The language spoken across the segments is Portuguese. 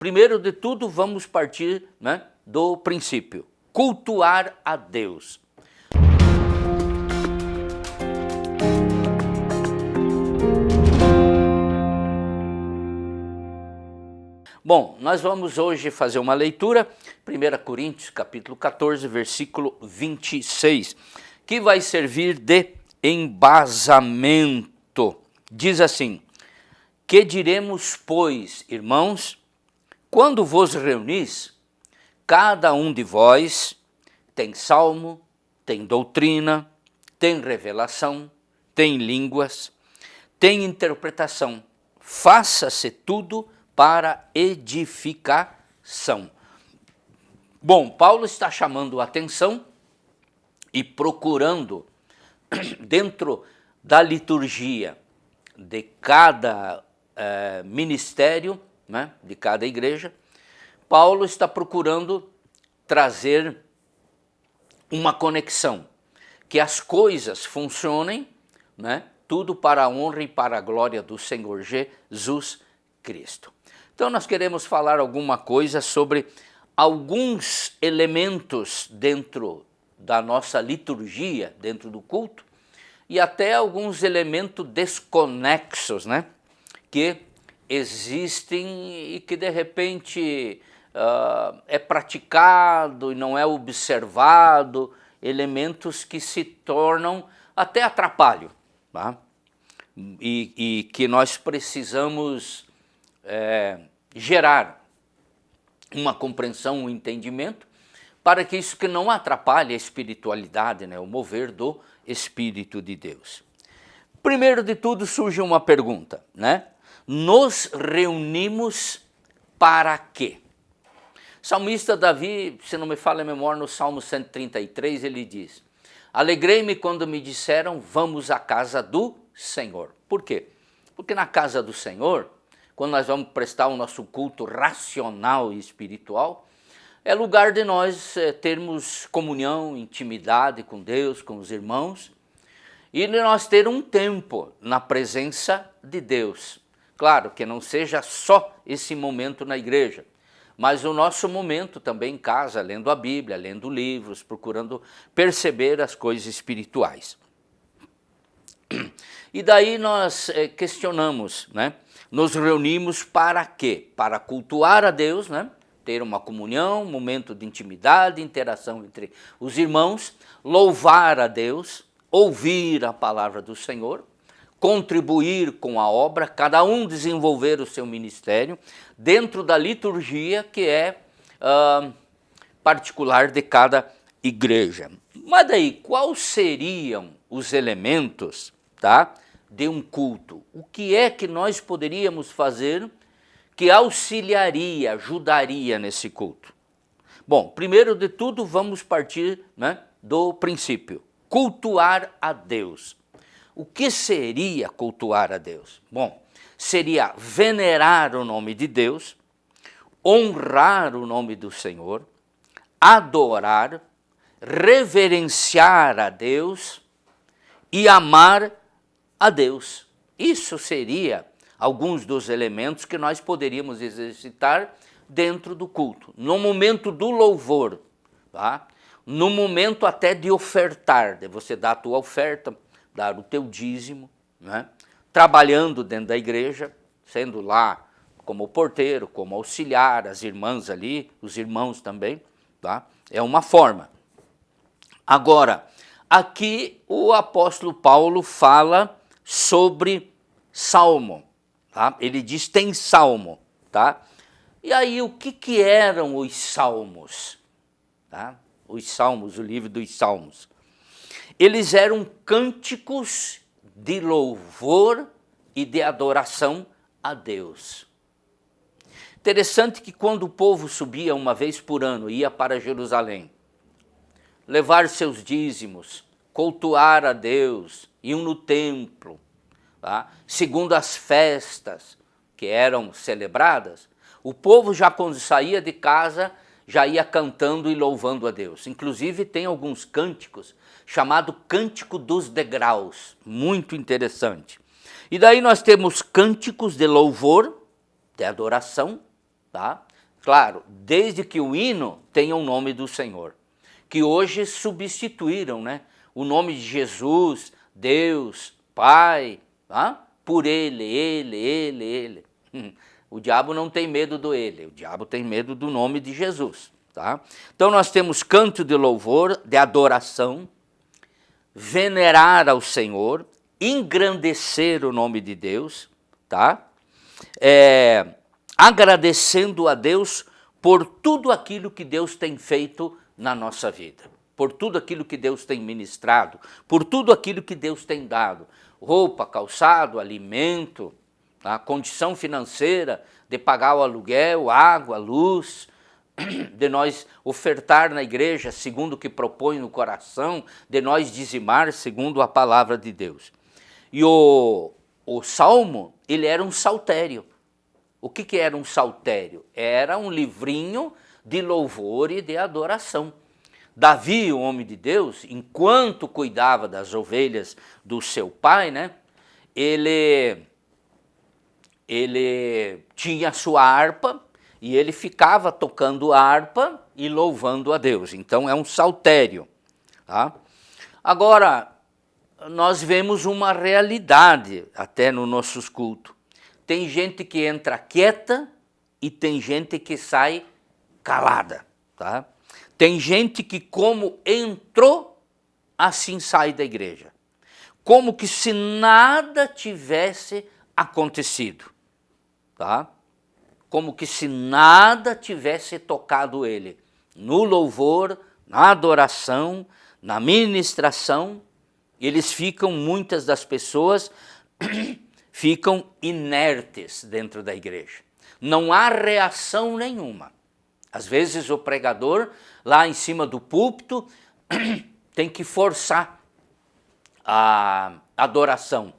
Primeiro de tudo, vamos partir, do princípio: cultuar a Deus. Bom, nós vamos hoje fazer uma leitura, 1 Coríntios, capítulo 14, versículo 26, que vai servir de embasamento. Diz assim: que diremos, pois, irmãos, quando vos reunis, cada um de vós tem salmo, tem doutrina, tem revelação, tem línguas, tem interpretação. Faça-se tudo para edificação. Bom, Paulo está chamando a atenção e procurando, dentro da liturgia de cada ministério, de cada igreja, Paulo está procurando trazer uma conexão, que as coisas funcionem, tudo para a honra e para a glória do Senhor Jesus Cristo. Então nós queremos falar alguma coisa sobre alguns elementos dentro da nossa liturgia, dentro do culto, e até alguns elementos desconexos, que existem e que de repente é praticado e não é observado, elementos que se tornam até atrapalho, e que nós precisamos gerar uma compreensão, um entendimento, para que isso que não atrapalhe a espiritualidade, o mover do Espírito de Deus. Primeiro de tudo surge uma pergunta, nos reunimos para quê? O salmista Davi, se não me falha a memória, no Salmo 133, ele diz: alegrei-me quando me disseram, vamos à casa do Senhor. Por quê? Porque na casa do Senhor, quando nós vamos prestar o nosso culto racional e espiritual, é lugar de nós termos comunhão, intimidade com Deus, com os irmãos, e de nós ter um tempo na presença de Deus. Claro que não seja só esse momento na igreja, mas o nosso momento também em casa, lendo a Bíblia, lendo livros, procurando perceber as coisas espirituais. E daí nós questionamos, nos reunimos para quê? Para cultuar a Deus, ter uma comunhão, um momento de intimidade, interação entre os irmãos, louvar a Deus, ouvir a palavra do Senhor, contribuir com a obra, cada um desenvolver o seu ministério dentro da liturgia que é particular de cada igreja. Mas daí, quais seriam os elementos, de um culto? O que é que nós poderíamos fazer que auxiliaria, ajudaria nesse culto? Bom, primeiro de tudo vamos partir do princípio: cultuar a Deus. O que seria cultuar a Deus? Bom, seria venerar o nome de Deus, honrar o nome do Senhor, adorar, reverenciar a Deus e amar a Deus. Isso seria alguns dos elementos que nós poderíamos exercitar dentro do culto, no momento do louvor, no momento até de ofertar, de você dar a tua oferta, dar o teu dízimo, trabalhando dentro da igreja, sendo lá como porteiro, como auxiliar, as irmãs ali, os irmãos também, é uma forma. Agora, aqui o apóstolo Paulo fala sobre salmo, ele diz tem salmo, E aí o que eram os salmos? Os salmos, o livro dos salmos. Eles eram cânticos de louvor e de adoração a Deus. Interessante que quando o povo subia uma vez por ano, ia para Jerusalém, levar seus dízimos, cultuar a Deus, iam no templo, segundo as festas que eram celebradas, o povo já quando saía de casa, já ia cantando e louvando a Deus. Inclusive tem alguns cânticos, chamado Cântico dos Degraus, muito interessante. E daí nós temos cânticos de louvor, de adoração, Claro, desde que o hino tenha o nome do Senhor, que hoje substituíram, né, o nome de Jesus, Deus, Pai, tá? Por ele. O diabo não tem medo do ele, o diabo tem medo do nome de Jesus. Tá? Então nós temos canto de louvor, de adoração, venerar ao Senhor, engrandecer o nome de Deus, tá? Agradecendo a Deus por tudo aquilo que Deus tem feito na nossa vida, por tudo aquilo que Deus tem ministrado, por tudo aquilo que Deus tem dado, roupa, calçado, alimento, a condição financeira de pagar o aluguel, água, luz, de nós ofertar na igreja segundo o que propõe no coração, de nós dizimar segundo a palavra de Deus. E o Salmo, ele era um saltério. O que era um saltério? Era um livrinho de louvor e de adoração. Davi, o homem de Deus, enquanto cuidava das ovelhas do seu pai, né, ele tinha a sua harpa e ele ficava tocando harpa e louvando a Deus. Então é um saltério. Tá? Agora, nós vemos uma realidade até nos nossos cultos. Tem gente que entra quieta e tem gente que sai calada. Tá? Tem gente que como entrou, assim sai da igreja. Como que se nada tivesse acontecido. Tá? Como que se nada tivesse tocado ele. No louvor, na adoração, na ministração, eles ficam, muitas das pessoas ficam inertes dentro da igreja. Não há reação nenhuma. Às vezes o pregador, lá em cima do púlpito, tem que forçar a adoração.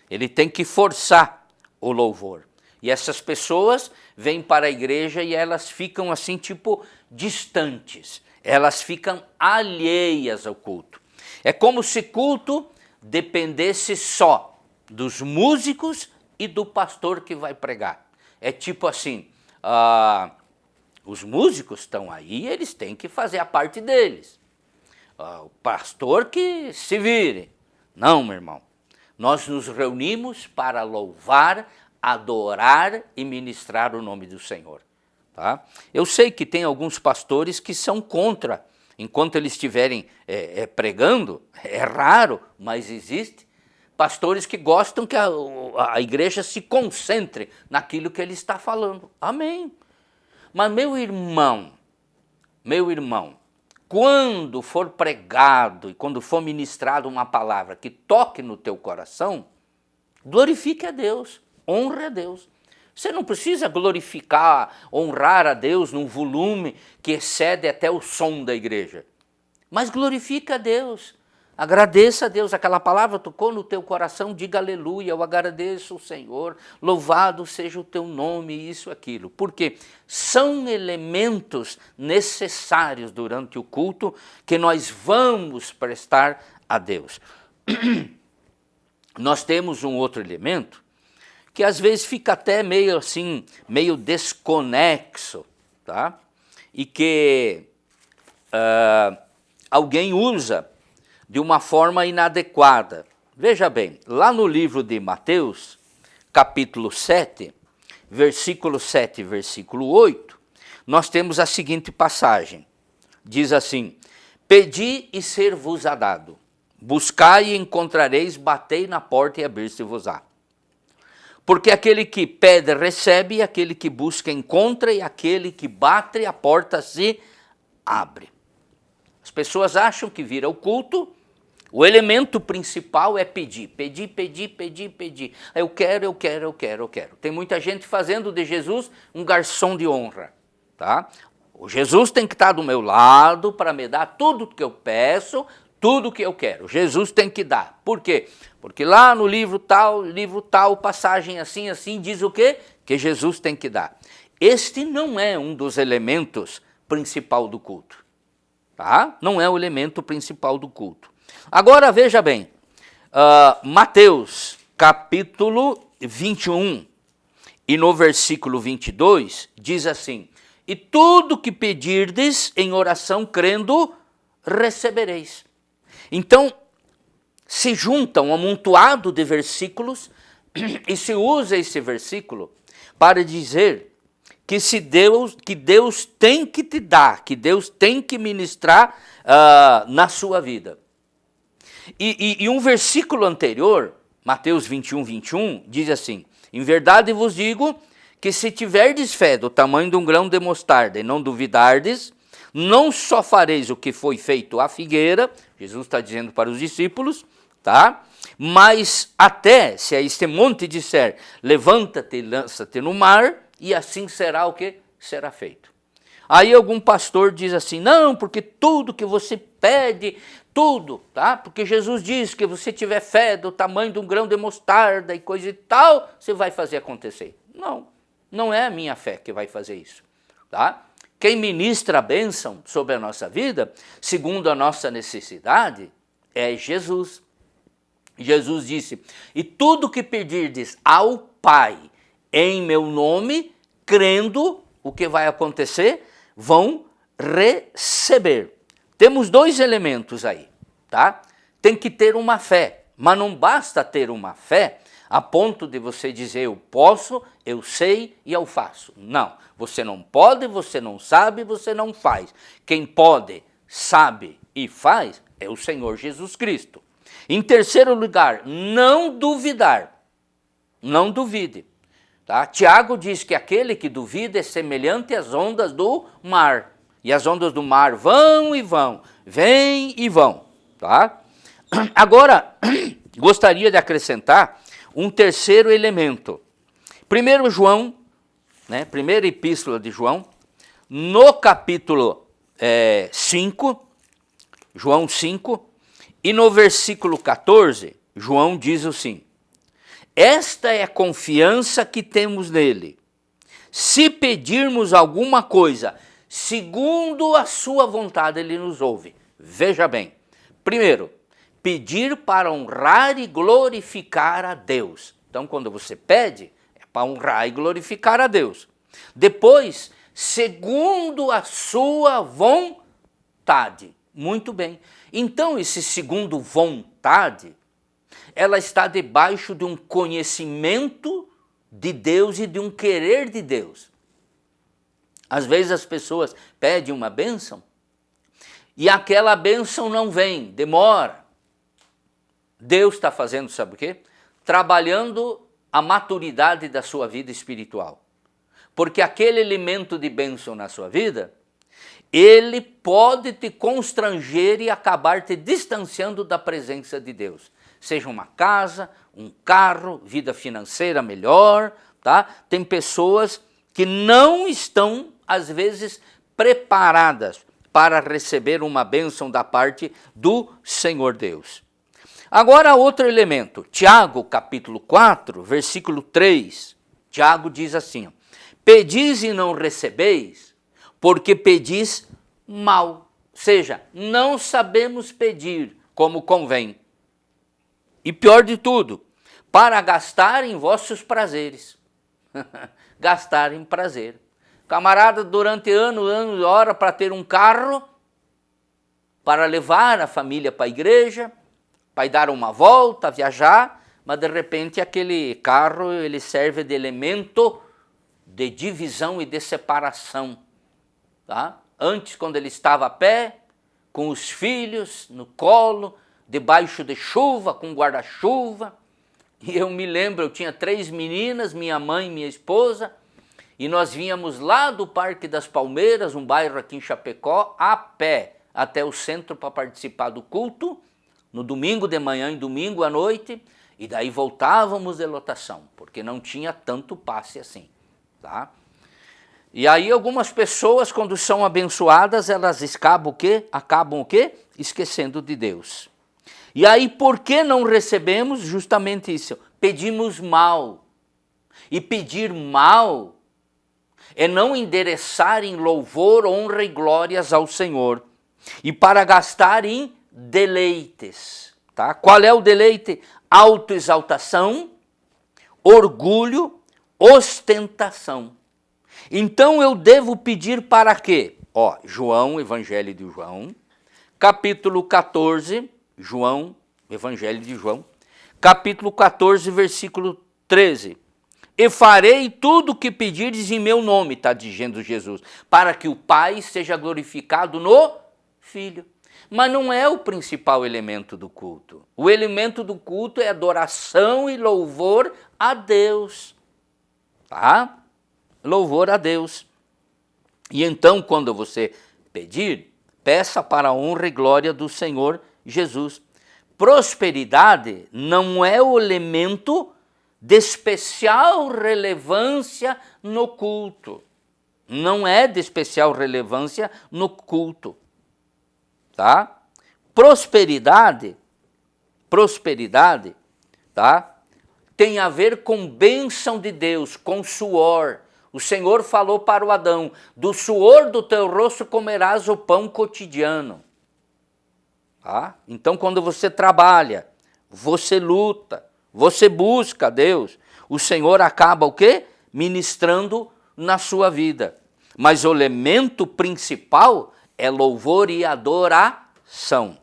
Ele tem que forçar o louvor. E essas pessoas vêm para a igreja e elas ficam assim, tipo, distantes. Elas ficam alheias ao culto. É como se culto dependesse só dos músicos e do pastor que vai pregar. É tipo assim, os músicos estão aí, eles têm que fazer a parte deles. O pastor que se vire. Não, meu irmão. Nós nos reunimos para louvar, adorar e ministrar o nome do Senhor. Tá? Eu sei que tem alguns pastores que são contra, enquanto eles estiverem pregando, é raro, mas existe, pastores que gostam que a igreja se concentre naquilo que ele está falando. Amém. Mas meu irmão, quando for pregado e quando for ministrado uma palavra que toque no teu coração, glorifique a Deus. Honre a Deus. Você não precisa glorificar, honrar a Deus num volume que excede até o som da igreja. Mas glorifique a Deus. Agradeça a Deus. Aquela palavra tocou no teu coração, diga aleluia, eu agradeço o Senhor, louvado seja o teu nome, isso, aquilo. Porque são elementos necessários durante o culto que nós vamos prestar a Deus. Nós temos um outro elemento que às vezes fica até meio assim, meio desconexo, tá? E que alguém usa de uma forma inadequada. Veja bem, lá no livro de Mateus, capítulo 7, versículo 7 e versículo 8, nós temos a seguinte passagem. Diz assim, pedi e ser-vos-á dado, buscai e encontrareis, batei na porta e abrir-se-vos-á. Porque aquele que pede recebe, aquele que busca encontra, e aquele que bate a porta se abre. As pessoas acham que vir ao culto, o elemento principal é pedir. Pedir. Eu quero. Tem muita gente fazendo de Jesus um garçom de honra. Tá? O Jesus tem que estar do meu lado para me dar tudo que eu peço, tudo que eu quero. Jesus tem que dar. Por quê? Porque lá no livro tal, passagem assim, diz o quê? Que Jesus tem que dar. Este não é um dos elementos principal do culto. Tá? Não é o elemento principal do culto. Agora veja bem, Mateus capítulo 21 e no versículo 22 diz assim, e tudo que pedirdes em oração crendo, recebereis. Então, se junta um amontoado de versículos e se usa esse versículo para dizer que Deus tem que te dar, que Deus tem que ministrar na sua vida. E um versículo anterior, Mateus 21, 21, diz assim: em verdade vos digo que se tiverdes fé do tamanho de um grão de mostarda e não duvidardes, não só fareis o que foi feito à figueira, Jesus está dizendo para os discípulos, tá? Mas até se a este monte disser, levanta-te e lança-te no mar, e assim será o que será feito. Aí algum pastor diz assim, não, porque tudo que você pede, tudo, tá? Porque Jesus diz que você tiver fé do tamanho de um grão de mostarda e coisa e tal, você vai fazer acontecer. Não, não é a minha fé que vai fazer isso, tá? Quem ministra a bênção sobre a nossa vida, segundo a nossa necessidade, é Jesus. Jesus disse, e tudo que pedirdes ao Pai em meu nome, crendo, o que vai acontecer? Vão receber. Temos dois elementos aí, tá? Tem que ter uma fé, mas não basta ter uma fé a ponto de você dizer eu posso, eu sei e eu faço. Não, você não pode, você não sabe, você não faz. Quem pode, sabe e faz é o Senhor Jesus Cristo. Em terceiro lugar, não duvidar. Não duvide. Tá? Tiago diz que aquele que duvida é semelhante às ondas do mar. E as ondas do mar vão e vão, vêm e vão. Tá? Agora, gostaria de acrescentar um terceiro elemento. Primeiro João, né, primeira epístola de João, no capítulo 5, João 5, e no versículo 14, João diz assim, esta é a confiança que temos nele. Se pedirmos alguma coisa, segundo a sua vontade, ele nos ouve. Veja bem, primeiro, pedir para honrar e glorificar a Deus. Então, quando você pede, é para honrar e glorificar a Deus. Depois, segundo a sua vontade. Muito bem. Então, esse segundo vontade, ela está debaixo de um conhecimento de Deus e de um querer de Deus. Às vezes as pessoas pedem uma bênção e aquela bênção não vem, demora. Deus está fazendo, sabe o quê? Trabalhando a maturidade da sua vida espiritual. Porque aquele elemento de bênção na sua vida, ele pode te constranger e acabar te distanciando da presença de Deus. Seja uma casa, um carro, vida financeira melhor, tá? Tem pessoas que não estão, às vezes, preparadas para receber uma bênção da parte do Senhor Deus. Agora, outro elemento, Tiago, capítulo 4, versículo 3, Tiago diz assim, pedis e não recebeis, porque pedis mal, ou seja, não sabemos pedir como convém. E pior de tudo, para gastar em vossos prazeres. Gastar em prazer. Camarada, durante anos, hora para ter um carro, para levar a família para a igreja, para ir dar uma volta, viajar, mas de repente aquele carro ele serve de elemento de divisão e de separação. Tá? Antes, quando ele estava a pé, com os filhos no colo, debaixo de chuva, com guarda-chuva, e eu me lembro, eu tinha 3 meninas, minha mãe e minha esposa, e nós vínhamos lá do Parque das Palmeiras, um bairro aqui em Chapecó, a pé, até o centro para participar do culto, no domingo de manhã e domingo à noite, e daí voltávamos de lotação, porque não tinha tanto passe assim, tá? E aí algumas pessoas, quando são abençoadas, elas acabam o quê? Esquecendo de Deus. E aí, por que não recebemos? Justamente isso, pedimos mal. E pedir mal é não endereçar em louvor, honra e glórias ao Senhor. E para gastar em deleites. Tá? Qual é o deleite? Autoexaltação, orgulho, ostentação. Então eu devo pedir para quê? Ó, João, Evangelho de João, capítulo 14, João, Evangelho de João, capítulo 14, versículo 13. E farei tudo o que pedires em meu nome, está dizendo Jesus, para que o Pai seja glorificado no Filho. Mas não é o principal elemento do culto. O elemento do culto é adoração e louvor a Deus. Tá? Louvor a Deus. E então, quando você pedir, peça para a honra e glória do Senhor Jesus. Prosperidade não é o elemento de especial relevância no culto. Não é de especial relevância no culto. Tá? Prosperidade, tá? Tem a ver com bênção de Deus, com suor. O Senhor falou para o Adão, do suor do teu rosto comerás o pão cotidiano. Tá? Então, quando você trabalha, você luta, você busca a Deus, o Senhor acaba o quê? Ministrando na sua vida. Mas o elemento principal é louvor e adoração.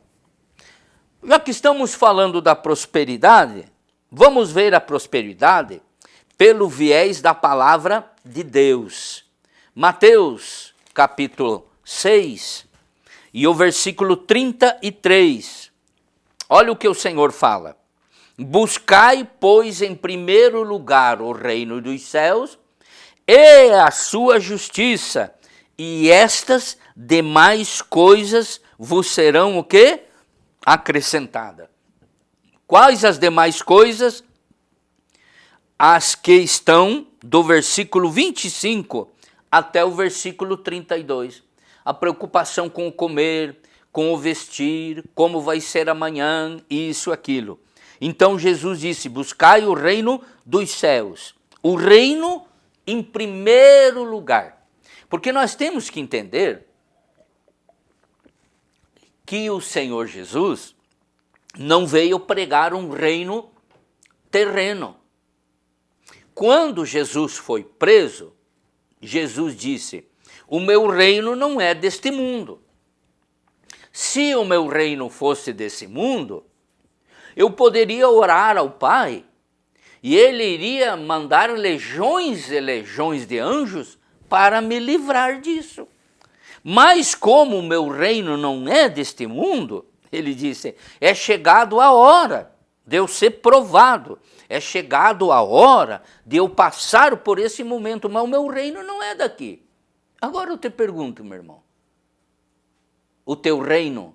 Já que estamos falando da prosperidade, vamos ver a prosperidade pelo viés da palavra de Deus. Mateus, capítulo 6, e o versículo 33. Olha o que o Senhor fala. Buscai, pois, em primeiro lugar o reino dos céus e a sua justiça, e estas demais coisas vos serão o quê? Acrescentada. Quais as demais coisas? As que estão do versículo 25 até o versículo 32. A preocupação com o comer, com o vestir, como vai ser amanhã, isso, aquilo. Então Jesus disse, buscai o reino dos céus. O reino em primeiro lugar. Porque nós temos que entender que o Senhor Jesus não veio pregar um reino terreno. Quando Jesus foi preso, Jesus disse, o meu reino não é deste mundo. Se o meu reino fosse desse mundo, eu poderia orar ao Pai e Ele iria mandar legiões e legiões de anjos para me livrar disso. Mas como o meu reino não é deste mundo, ele disse, é chegado a hora de eu ser provado, é chegado a hora de eu passar por esse momento, mas o meu reino não é daqui. Agora eu te pergunto, meu irmão, o teu reino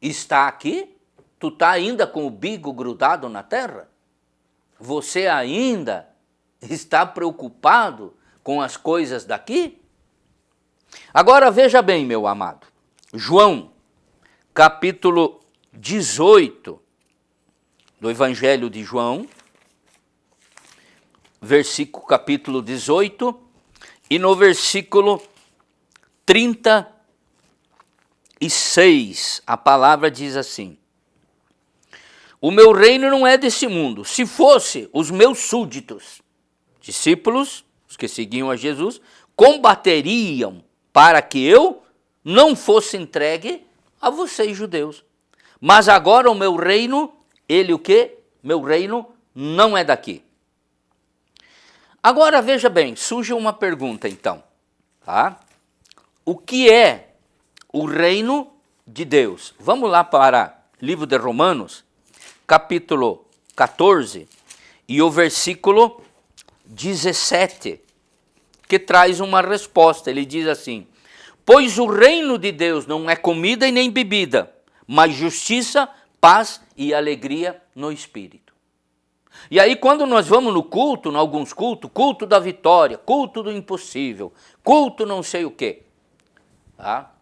está aqui? Tu está ainda com o bico grudado na terra? Você ainda está preocupado com as coisas daqui? Agora veja bem, meu amado, João, capítulo 18 do Evangelho de João, capítulo 18, e no versículo 36, a palavra diz assim, o meu reino não é desse mundo, se fosse os meus súditos, discípulos, os que seguiam a Jesus, combateriam para que eu não fosse entregue a vocês judeus. Mas agora o meu reino, ele o quê? Meu reino não é daqui. Agora veja bem, surge uma pergunta então, tá? O que é o reino de Deus? Vamos lá para o livro de Romanos, capítulo 14 e o versículo 17, que traz uma resposta. Ele diz assim, pois o reino de Deus não é comida e nem bebida, mas justiça, paz e alegria no Espírito. E aí quando nós vamos no culto, em alguns cultos, culto da vitória, culto do impossível, culto não sei o quê, tá?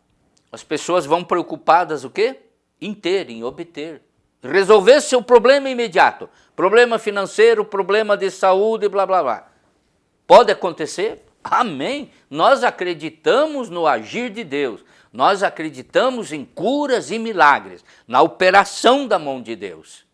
As pessoas vão preocupadas o quê? Em ter, em obter. Resolver seu problema imediato, problema financeiro, problema de saúde, blá, blá, blá. Pode acontecer? Amém. Nós acreditamos no agir de Deus, nós acreditamos em curas e milagres, na operação da mão de Deus.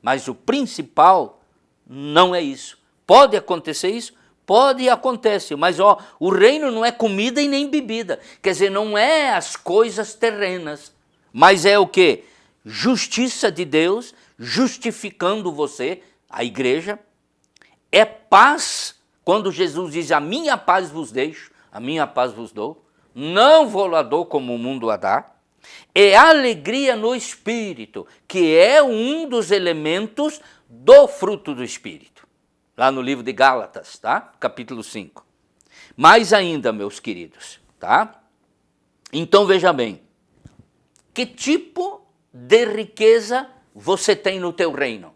Mas o principal não é isso. Pode acontecer isso? pode e acontece, mas o reino não é comida e nem bebida. Quer dizer, não é as coisas terrenas, mas é o quê? Justiça de Deus, justificando você, a igreja. É paz, quando Jesus diz, a minha paz vos deixo, a minha paz vos dou. Não vou lá dou como o mundo a dá. É alegria no Espírito, que é um dos elementos do fruto do Espírito. Lá no livro de Gálatas, tá? Capítulo 5. Mais ainda, meus queridos, tá? Então veja bem, que tipo de riqueza você tem no teu reino?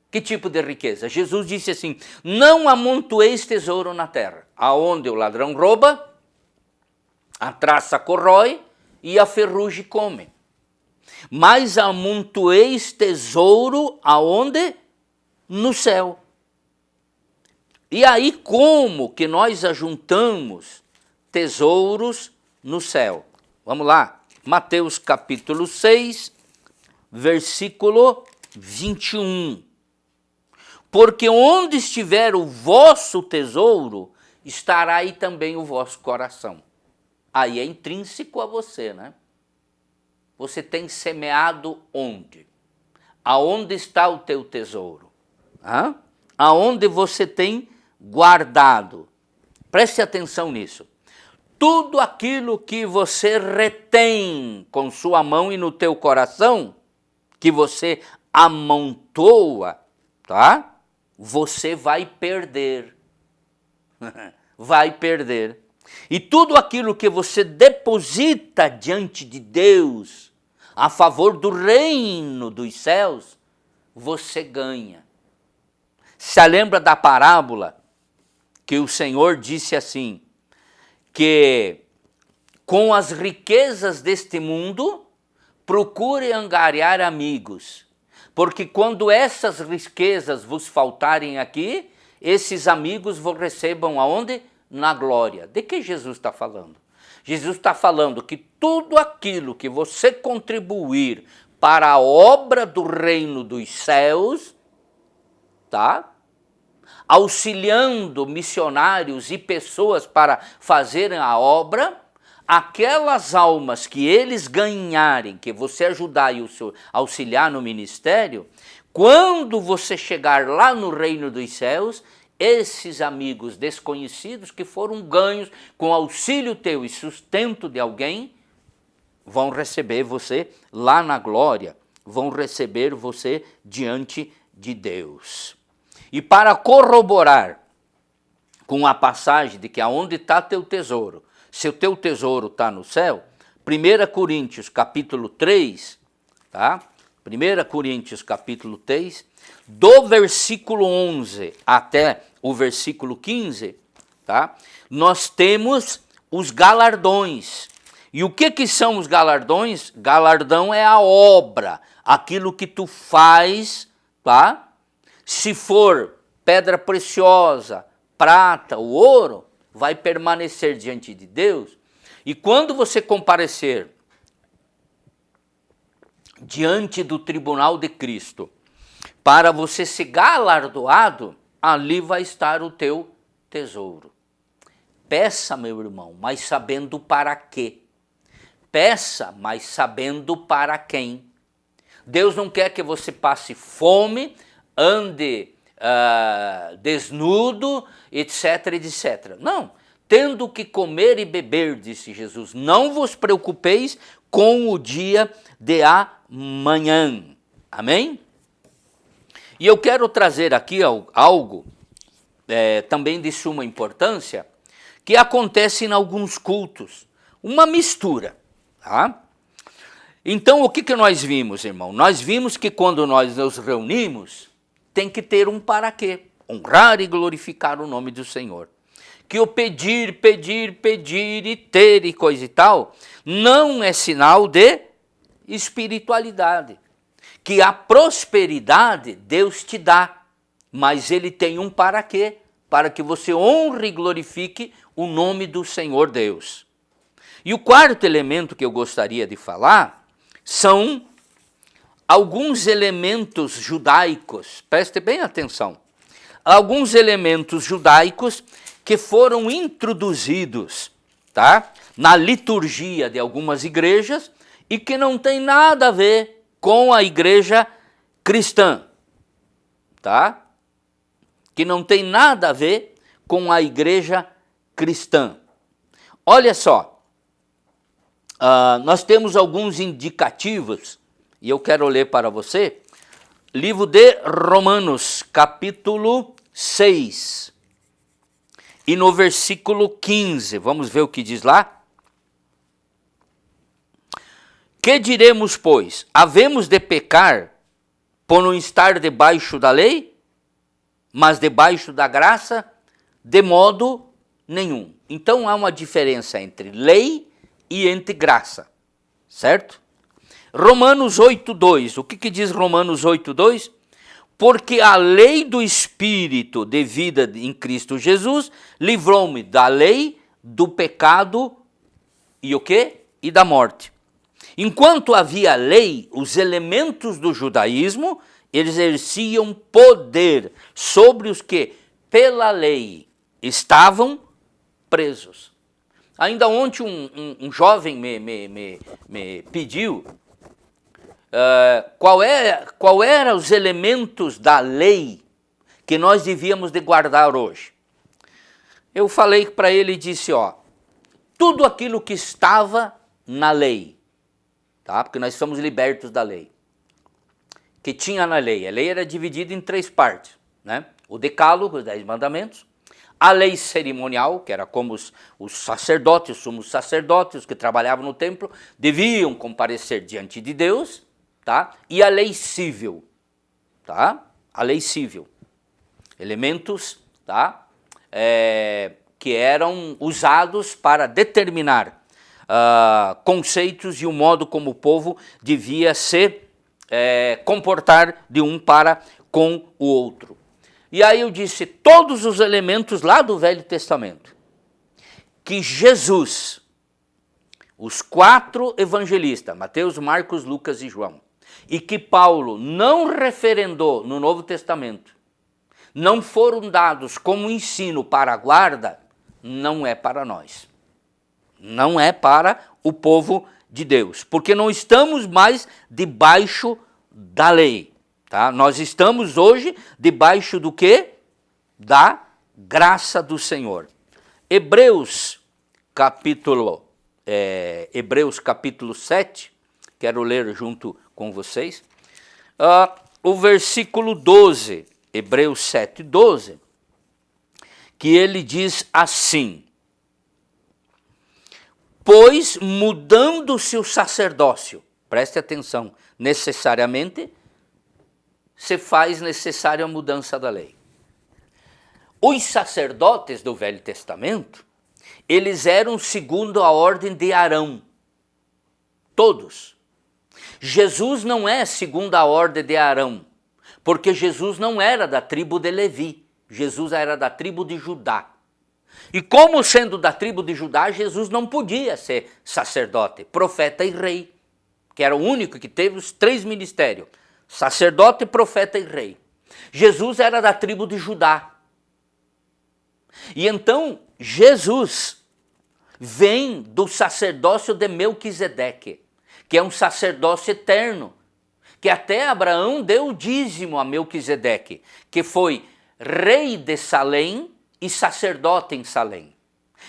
Que tipo de riqueza? Jesus disse assim, não amontoeis tesouro na terra, aonde o ladrão rouba, a traça corrói e a ferrugem come. Mas amontoeis tesouro aonde? No céu. E aí como que nós ajuntamos tesouros no céu? Vamos lá, Mateus capítulo 6, versículo 21. Porque onde estiver o vosso tesouro, estará aí também o vosso coração. Aí é intrínseco a você, né? Você tem semeado onde? Aonde está o teu tesouro? Aonde você tem guardado? Preste atenção nisso. Tudo aquilo que você retém com sua mão e no teu coração, que você amontoa, tá? Você vai perder. Vai perder. E tudo aquilo que você deposita diante de Deus, a favor do reino dos céus, você ganha. Se lembra da parábola que o Senhor disse assim, que com as riquezas deste mundo, procure angariar amigos, porque quando essas riquezas vos faltarem aqui, esses amigos vos recebam aonde? Na glória. De que Jesus está falando? Jesus está falando que tudo aquilo que você contribuir para a obra do reino dos céus, tá? Auxiliando missionários e pessoas para fazerem a obra, aquelas almas que eles ganharem, que você ajudar e auxiliar no ministério, quando você chegar lá no reino dos céus, esses amigos desconhecidos que foram ganhos com auxílio teu e sustento de alguém, vão receber você lá na glória, vão receber você diante de Deus. E para corroborar com a passagem de que aonde está teu tesouro, se o teu tesouro está no céu, 1 Coríntios capítulo 3, tá? 1 Coríntios capítulo 3, do versículo 11 até o versículo 15, tá? Nós temos os galardões. E o que são os galardões? Galardão é a obra, aquilo que tu faz, tá? Se for pedra preciosa, prata, o ouro, vai permanecer diante de Deus. E quando você comparecer diante do tribunal de Cristo, para você ser galardoado, ali vai estar o teu tesouro. Peça, meu irmão, mas sabendo para quê. Peça, mas sabendo para quem. Deus não quer que você passe fome, ande desnudo, etc, etc. Não, tendo que comer e beber, disse Jesus, não vos preocupeis com o dia de amanhã. Amém? E eu quero trazer aqui algo também de suma importância, que acontece em alguns cultos, uma mistura, tá? Então, o que nós vimos, irmão? Nós vimos que quando nós nos reunimos, tem que ter um para quê? Honrar e glorificar o nome do Senhor. Que o pedir, pedir, pedir e ter e coisa e tal, não é sinal de espiritualidade. Que a prosperidade Deus te dá, mas Ele tem um para quê? Para que você honre e glorifique o nome do Senhor Deus. E o quarto elemento que eu gostaria de falar são alguns elementos judaicos, preste bem atenção, alguns elementos judaicos que foram introduzidos, tá, na liturgia de algumas igrejas e que não tem nada a ver com a igreja cristã, tá? Que não tem nada a ver com a igreja cristã. Olha só, nós temos alguns indicativos, e eu quero ler para você, livro de Romanos, capítulo 6, e no versículo 15, vamos ver o que diz lá? Que diremos, pois? Havemos de pecar por não estar debaixo da lei? Mas debaixo da graça? De modo nenhum. Então há uma diferença entre lei e entre graça, certo? Romanos 8,2, o que diz Romanos 8,2? Porque a lei do Espírito de vida em Cristo Jesus livrou-me da lei, do pecado e o quê? E da morte. Enquanto havia lei, os elementos do judaísmo exerciam poder sobre os que, pela lei, estavam presos. Ainda ontem um jovem me pediu qual era os elementos da lei que nós devíamos de guardar hoje. Eu falei para ele e disse, tudo aquilo que estava na lei, tá? Porque nós somos libertos da lei, que tinha na lei. A lei era dividida em 3 partes, né? O decálogo, os 10 mandamentos, a lei cerimonial, que era como os sacerdotes, os sumos sacerdotes, os que trabalhavam no templo, deviam comparecer diante de Deus, tá? E a lei civil, tá? A lei civil. Elementos, tá? Que eram usados para determinar conceitos e o modo como o povo devia se comportar de um para com o outro. E aí eu disse, todos os elementos lá do Velho Testamento, que Jesus, os 4 evangelistas, Mateus, Marcos, Lucas e João, e que Paulo não referendou no Novo Testamento, não foram dados como ensino para a guarda, não é para nós. Não é para o povo de Deus, porque não estamos mais debaixo da lei. Tá? Nós estamos hoje debaixo do quê? Da graça do Senhor. Hebreus capítulo 7, quero ler junto com vocês, o versículo 12, Hebreus 7, 12, que ele diz assim, pois mudando-se o sacerdócio, preste atenção, necessariamente, se faz necessária a mudança da lei. Os sacerdotes do Velho Testamento, eles eram segundo a ordem de Arão. Todos. Jesus não é segundo a ordem de Arão, porque Jesus não era da tribo de Levi. Jesus era da tribo de Judá. E como sendo da tribo de Judá, Jesus não podia ser sacerdote, profeta e rei, que era o único que teve os 3 ministérios. Sacerdote, profeta e rei. Jesus era da tribo de Judá. E então, Jesus vem do sacerdócio de Melquisedeque, que é um sacerdócio eterno, que até Abraão deu o dízimo a Melquisedeque, que foi rei de Salém e sacerdote em Salém.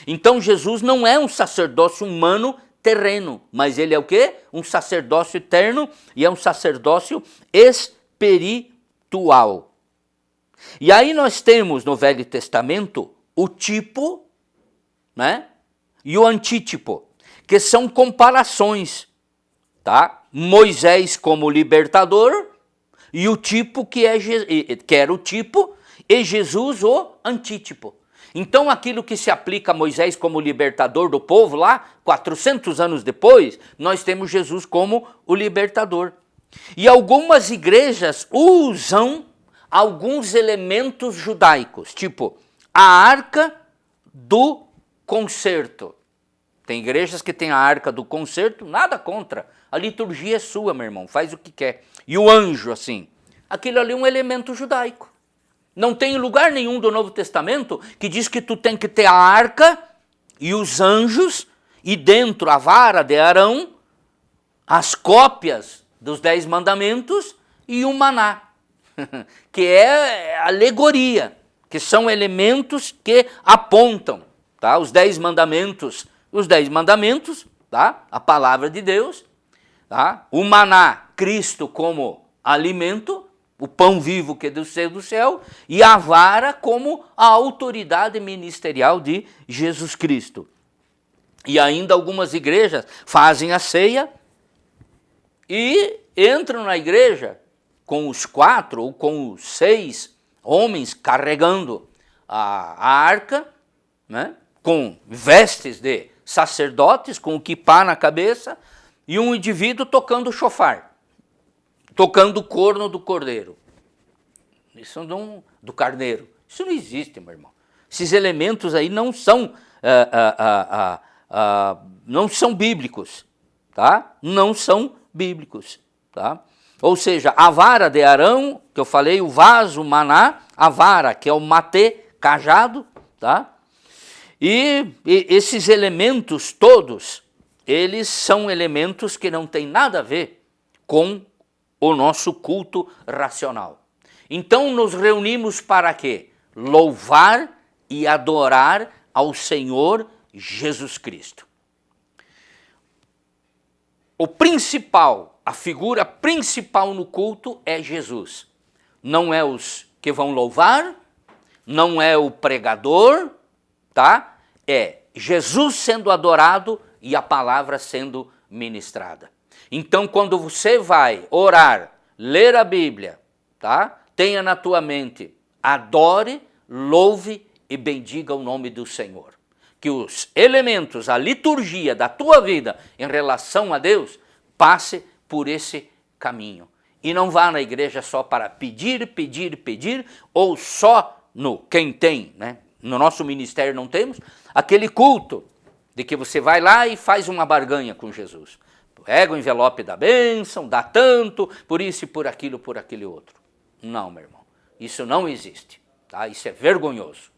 Então, Jesus não é um sacerdócio humano terreno, mas ele é o quê? Um sacerdócio eterno e é um sacerdócio espiritual. E aí nós temos no Velho Testamento o tipo, né? E o antítipo, que são comparações, tá? Moisés como libertador e o tipo que era o tipo e Jesus o antítipo. Então aquilo que se aplica a Moisés como libertador do povo lá, 400 anos depois, nós temos Jesus como o libertador. E algumas igrejas usam alguns elementos judaicos, tipo a arca do concerto. Tem igrejas que têm a arca do concerto, nada contra. A liturgia é sua, meu irmão, faz o que quer. E o anjo, assim, aquilo ali é um elemento judaico. Não tem lugar nenhum do Novo Testamento que diz que tu tem que ter a arca e os anjos e dentro a vara de Arão, as cópias dos 10 mandamentos e o maná, que é alegoria, que são elementos que apontam, tá? Os 10 mandamentos, tá? A palavra de Deus, tá? O maná, Cristo como alimento, o pão vivo que desceu do céu, e a vara como a autoridade ministerial de Jesus Cristo. E ainda algumas igrejas fazem a ceia e entram na igreja com os 4 ou com os 6 homens carregando a arca, né, com vestes de sacerdotes, com o quipá na cabeça, e um indivíduo tocando o chofar, tocando o corno do cordeiro. Isso não, do carneiro. Isso não existe, meu irmão. Esses elementos aí não são bíblicos, tá? Não são bíblicos, tá? Ou seja, a vara de Arão, que eu falei, o vaso, o maná, a vara, que é o matê, cajado, tá? E esses elementos todos, eles são elementos que não têm nada a ver com o nosso culto racional. Então nos reunimos para quê? Louvar e adorar ao Senhor Jesus Cristo. O principal, a figura principal no culto é Jesus. Não é os que vão louvar, não é o pregador, tá? É Jesus sendo adorado e a palavra sendo ministrada. Então, quando você vai orar, ler a Bíblia, tá? Tenha na tua mente, adore, louve e bendiga o nome do Senhor. Que os elementos, a liturgia da tua vida em relação a Deus, passe por esse caminho. E não vá na igreja só para pedir, ou só no quem tem, né? No nosso ministério não temos, aquele culto de que você vai lá e faz uma barganha com Jesus. Pega o envelope da bênção, dá tanto, por isso e por aquilo, por aquele outro. Não, meu irmão, isso não existe, tá? Isso é vergonhoso.